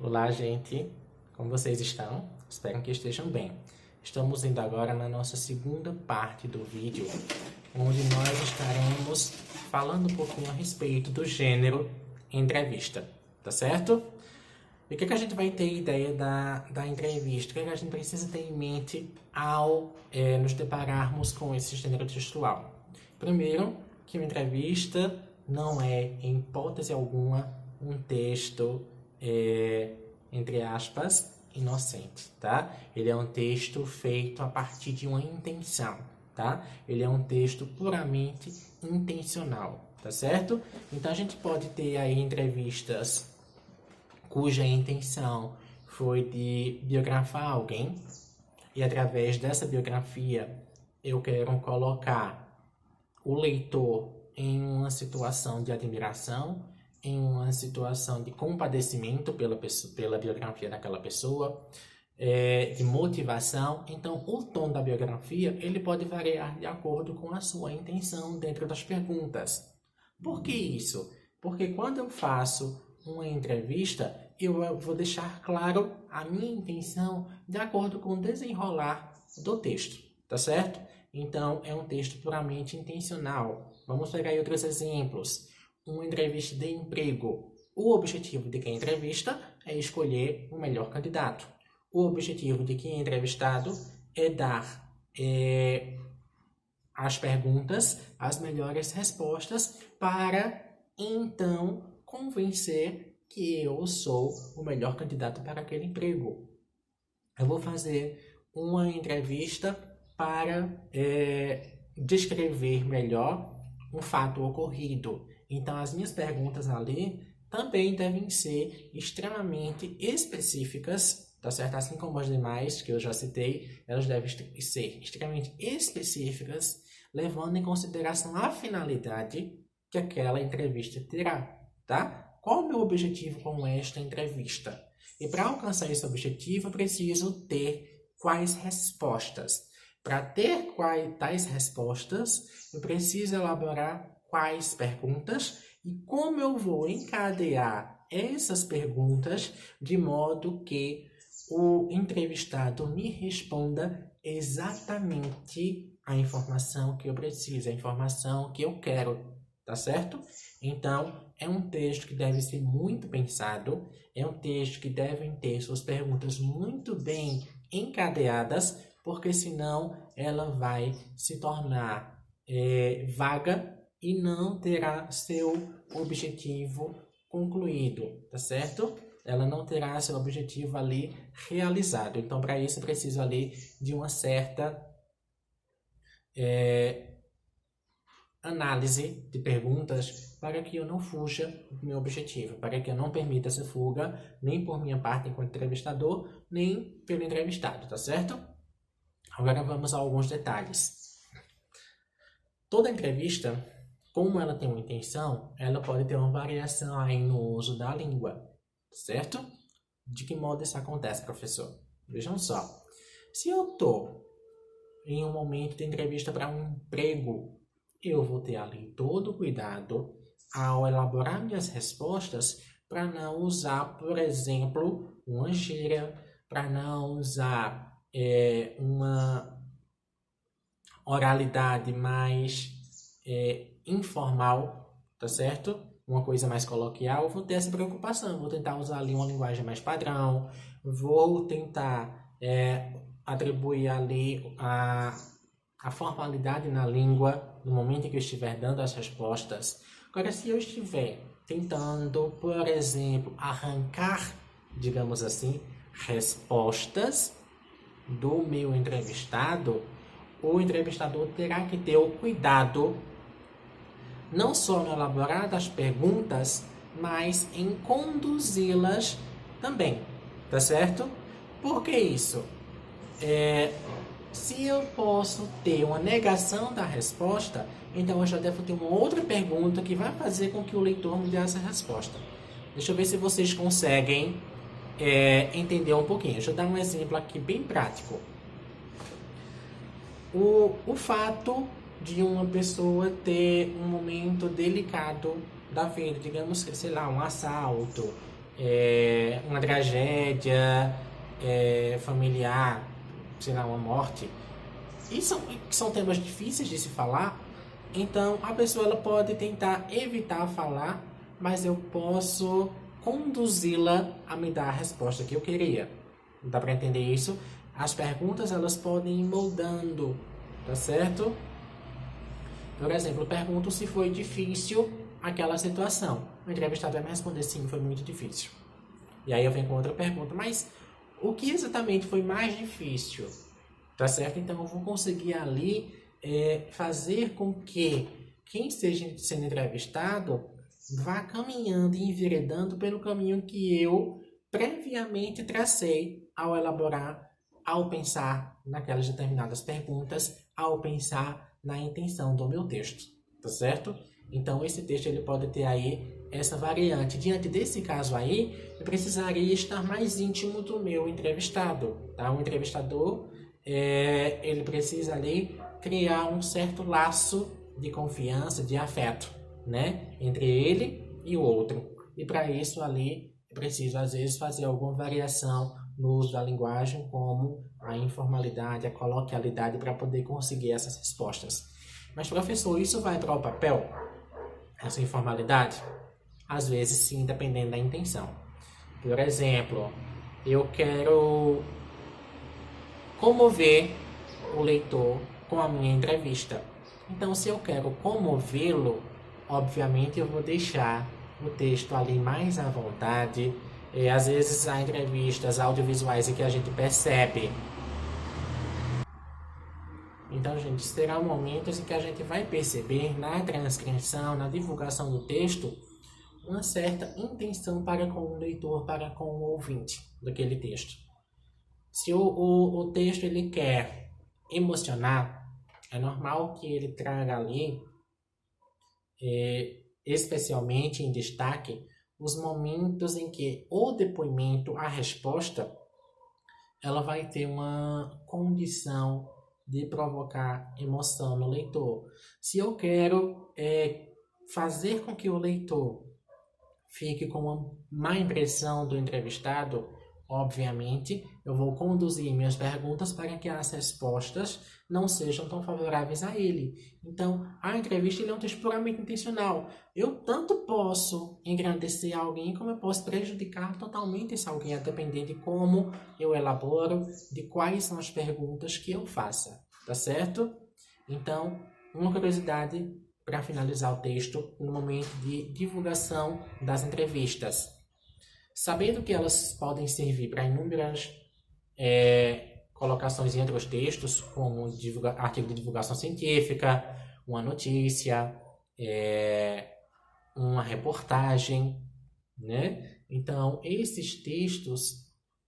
Olá, gente! Como vocês estão? Espero que estejam bem. Estamos indo agora na nossa segunda parte do vídeo, onde nós estaremos falando um pouquinho a respeito do gênero entrevista, tá certo? E o que a gente vai ter ideia da entrevista? O que a gente precisa ter em mente ao nos depararmos com esse gênero textual? Primeiro, que uma entrevista não é, em hipótese alguma, um texto, entre aspas, inocente, tá? Ele é um texto feito a partir de uma intenção, tá? Ele é um texto puramente intencional, tá certo? Então a gente pode ter aí entrevistas cuja intenção foi de biografar alguém e através dessa biografia eu quero colocar o leitor em uma situação de admiração, em uma situação de compadecimento pela biografia daquela pessoa, de motivação. Então, o tom da biografia ele pode variar de acordo com a sua intenção dentro das perguntas. Por que isso? Porque quando eu faço uma entrevista, eu vou deixar claro a minha intenção de acordo com o desenrolar do texto, tá certo? Então, é um texto puramente intencional. Vamos pegar aí outros exemplos. Uma entrevista de emprego. O objetivo de quem entrevista é escolher o melhor candidato. O objetivo de quem é entrevistado é dar às perguntas as melhores respostas para, então, convencer que eu sou o melhor candidato para aquele emprego. Eu vou fazer uma entrevista para descrever melhor um fato ocorrido. Então, as minhas perguntas ali também devem ser extremamente específicas, tá certo? Assim como as demais que eu já citei, elas devem ser extremamente específicas, levando em consideração a finalidade que aquela entrevista terá, tá? Qual o meu objetivo com esta entrevista? E para alcançar esse objetivo, eu preciso ter quais respostas? Para ter tais respostas, eu preciso elaborar quais perguntas e como eu vou encadear essas perguntas de modo que o entrevistado me responda exatamente a informação que eu preciso, a informação que eu quero, tá certo? Então, é um texto que deve ser muito pensado, é um texto que deve ter suas perguntas muito bem encadeadas, porque senão ela vai se tornar vaga e não terá seu objetivo concluído, tá certo? Ela não terá seu objetivo ali realizado. Então, para isso, eu preciso ali de uma certa análise de perguntas para que eu não fuja do meu objetivo, para que eu não permita essa fuga, nem por minha parte enquanto entrevistador, nem pelo entrevistado, tá certo? Agora vamos a alguns detalhes. Toda entrevista, como ela tem uma intenção, ela pode ter uma variação aí no uso da língua, certo? De que modo isso acontece, professor? Vejam só. Se eu estou em um momento de entrevista para um emprego, eu vou ter ali todo o cuidado ao elaborar minhas respostas para não usar, por exemplo, uma gíria, para não usar uma oralidade mais informal, tá certo? Uma coisa mais coloquial, vou ter essa preocupação, vou tentar usar ali uma linguagem mais padrão, vou tentar atribuir ali a formalidade na língua no momento em que eu estiver dando as respostas. Agora, se eu estiver tentando, por exemplo, arrancar, digamos assim, respostas do meu entrevistado, o entrevistador terá que ter o cuidado não só no elaborar das perguntas, mas em conduzi-las também, tá certo? Por que isso? Se eu posso ter uma negação da resposta, então eu já devo ter uma outra pergunta que vai fazer com que o leitor me dê essa resposta. Deixa eu ver se vocês conseguem entender um pouquinho. Deixa eu dar um exemplo aqui bem prático. O fato de uma pessoa ter um momento delicado da vida, digamos que, sei lá, um assalto, uma tragédia familiar, sei lá, uma morte. E são temas difíceis de se falar, então a pessoa ela pode tentar evitar falar, mas eu posso conduzi-la a me dar a resposta que eu queria. Dá para entender isso? As perguntas elas podem ir moldando, tá certo? Por exemplo, eu pergunto se foi difícil aquela situação. O entrevistado vai me responder sim, foi muito difícil. E aí eu venho com outra pergunta, mas o que exatamente foi mais difícil? Tá certo? Então eu vou conseguir ali fazer com que quem esteja sendo entrevistado vá caminhando e enveredando pelo caminho que eu previamente tracei ao elaborar, ao pensar naquelas determinadas perguntas, ao pensar na intenção do meu texto, tá certo? Então esse texto ele pode ter aí essa variante. Diante desse caso aí, eu precisaria estar mais íntimo do meu entrevistado, tá? O entrevistador, ele precisa ali criar um certo laço de confiança, de afeto, né? Entre ele e o outro. E para isso ali, eu preciso às vezes fazer alguma variação no uso da linguagem, como a informalidade, a coloquialidade, para poder conseguir essas respostas. Mas, professor, isso vai para o papel? Essa informalidade? Às vezes sim, dependendo da intenção. Por exemplo, eu quero comover o leitor com a minha entrevista. Então, se eu quero comovê-lo, obviamente eu vou deixar o texto ali mais à vontade. Às vezes há entrevistas audiovisuais em que a gente percebe. Então, gente, serão momentos em que a gente vai perceber na transcrição, na divulgação do texto, uma certa intenção para com o leitor, para com o ouvinte daquele texto. Se o texto ele quer emocionar, é normal que ele traga ali, especialmente em destaque, os momentos em que o depoimento, a resposta, ela vai ter uma condição de provocar emoção no leitor. Se eu quero fazer com que o leitor fique com uma má impressão do entrevistado, obviamente, eu vou conduzir minhas perguntas para que as respostas não sejam tão favoráveis a ele. Então, a entrevista é um texto puramente intencional. Eu tanto posso engrandecer alguém, como eu posso prejudicar totalmente esse alguém, a depender de como eu elaboro, de quais são as perguntas que eu faça. Tá certo? Então, uma curiosidade para finalizar o texto no momento de divulgação das entrevistas. Sabendo que elas podem servir para inúmeras colocações entre os textos, como artigo de divulgação científica, uma notícia, uma reportagem, né? Então, esses textos,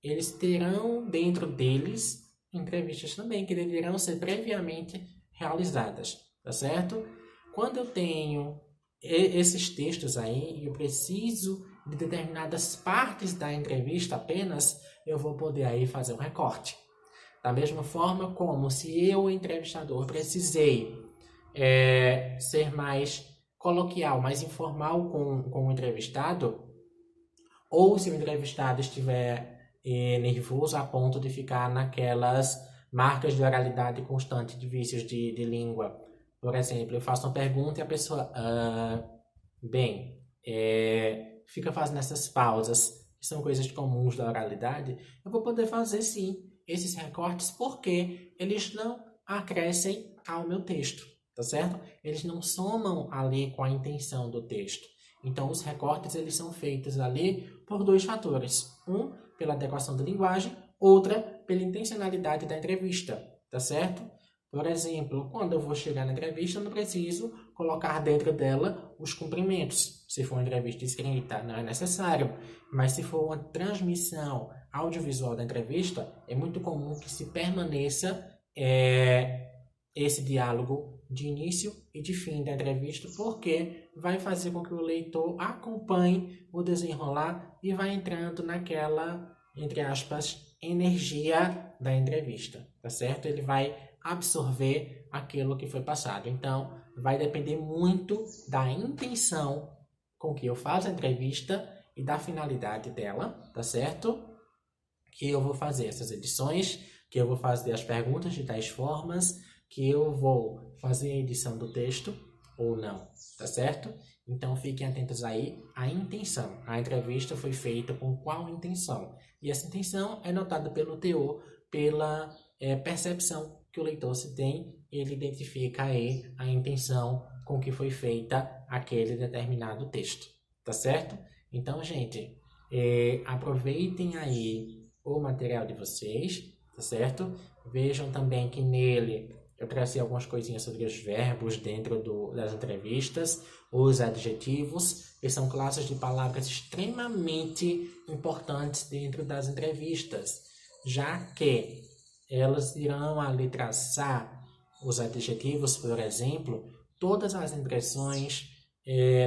eles terão dentro deles entrevistas também, que deverão ser previamente realizadas, tá certo? Quando eu tenho esses textos aí, eu preciso de determinadas partes da entrevista apenas, eu vou poder aí fazer um recorte. Da mesma forma como se eu, entrevistador, precisei ser mais coloquial, mais informal com o entrevistado, ou se o entrevistado estiver nervoso a ponto de ficar naquelas marcas de oralidade constante de vícios de língua. Por exemplo, eu faço uma pergunta e a pessoa, fica fazendo essas pausas, que são coisas comuns da oralidade. Eu vou poder fazer sim esses recortes porque eles não acrescem ao meu texto, tá certo? Eles não somam ali com a intenção do texto. Então, os recortes eles são feitos ali por dois fatores. Um, pela adequação da linguagem, outra, pela intencionalidade da entrevista, tá certo? Por exemplo, quando eu vou chegar na entrevista, eu não preciso colocar dentro dela os cumprimentos. Se for uma entrevista escrita, não é necessário. Mas se for uma transmissão audiovisual da entrevista, é muito comum que se permaneça esse diálogo de início e de fim da entrevista, porque vai fazer com que o leitor acompanhe o desenrolar e vai entrando naquela, entre aspas, energia da entrevista, tá certo? Ele vai absorver aquilo que foi passado. Então, vai depender muito da intenção com que eu faço a entrevista e da finalidade dela, tá certo? Que eu vou fazer essas edições, que eu vou fazer as perguntas de tais formas, que eu vou fazer a edição do texto ou não, tá certo? Então fiquem atentos aí à intenção. A entrevista foi feita com qual intenção? E essa intenção é notada pelo teor, pela percepção que o leitor se tem, ele identifica aí a intenção com que foi feita aquele determinado texto, tá certo? Então, gente, aproveitem aí o material de vocês, tá certo? Vejam também que nele eu tracei algumas coisinhas sobre os verbos dentro das entrevistas, os adjetivos, que são classes de palavras extremamente importantes dentro das entrevistas, já que elas irão ali traçar os adjetivos, por exemplo, todas as impressões,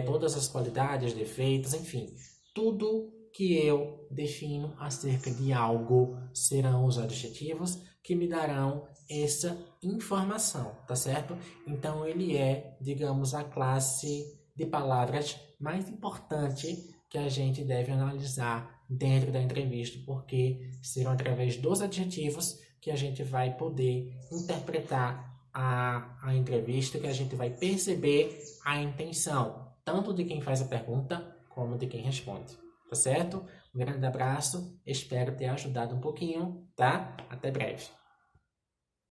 todas as qualidades, defeitos, enfim, tudo que eu defino acerca de algo serão os adjetivos que me darão essa informação, tá certo? Então ele é, digamos, a classe de palavras mais importante que a gente deve analisar dentro da entrevista, porque serão através dos adjetivos que a gente vai poder interpretar a entrevista, que a gente vai perceber a intenção, tanto de quem faz a pergunta como de quem responde. Tá certo? Um grande abraço, espero ter ajudado um pouquinho, tá? Até breve.